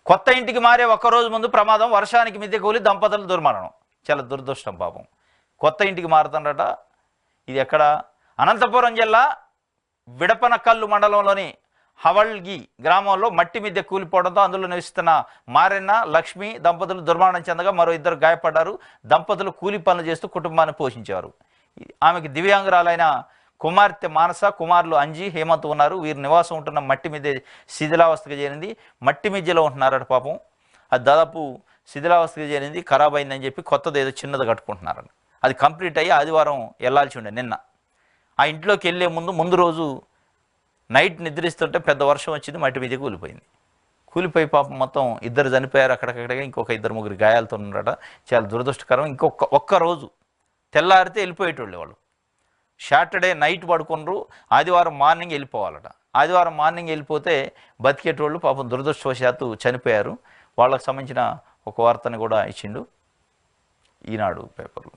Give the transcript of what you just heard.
కొత్త ఇంటికి మారే ఒక్కరోజు ముందు ప్రమాదం, వర్షానికి మిద్దె కూలి దంపతులు దుర్మరణం. చాలా దురదృష్టం పాపం. కొత్త ఇంటికి మారుతుండట. ఇది ఎక్కడ? అనంతపురం జిల్లా విడపనకల్లు మండలంలోని హవల్గి గ్రామంలో మట్టి మిద్దె కూలిపోవడంతో అందులో నివసిస్తున్న మారెన్న లక్ష్మి దంపతులు దుర్మరణం చెందగా మరో ఇద్దరు గాయపడ్డారు. దంపతులు కూలి పనులు చేస్తూ కుటుంబాన్ని పోషించారు. ఆమెకి దివ్యాంగురాలైన కుమార్తె మానస, కుమారులు అంజీ, హేమంత్ ఉన్నారు. వీరు నివాసం ఉంటున్న మట్టి మిద్దె శిథిలావస్థగా చేరింది. మట్టి మిద్దెలో ఉంటున్నారట పాపం. అది దాదాపు శిథిలావస్థగా చేరింది, ఖరాబ్ అయిందని చెప్పి కొత్తది ఏదో చిన్నది కట్టుకుంటున్నారని. అది కంప్లీట్ అయ్యి ఆదివారం వెళ్ళాల్సి ఉండే. నిన్న ఆ ఇంట్లోకి వెళ్ళే ముందు రోజు నైట్ నిద్రిస్తుంటే పెద్ద వర్షం వచ్చింది, మట్టి మీద కూలిపోయింది. కూలిపోయి పాపం మొత్తం ఇద్దరు చనిపోయారు అక్కడక్కడగా. ఇంకొక ఇద్దరు ముగ్గురు గాయాలతో ఉన్నారట. చాలా దురదృష్టకరం. ఒక్క రోజు తెల్లారితే వెళ్ళిపోయేటోళ్ళు వాళ్ళు. సాటర్డే నైట్ పడుకున్నారు, ఆదివారం మార్నింగ్ వెళ్ళిపోవాలట. ఆదివారం మార్నింగ్ వెళ్ళిపోతే బతికేటోళ్ళు పాపం దురదృష్టవశాత్తు చనిపోయారు. వాళ్ళకు సంబంధించిన ఒక వార్తని కూడా ఇచ్చిండు ఈనాడు పేపర్లో.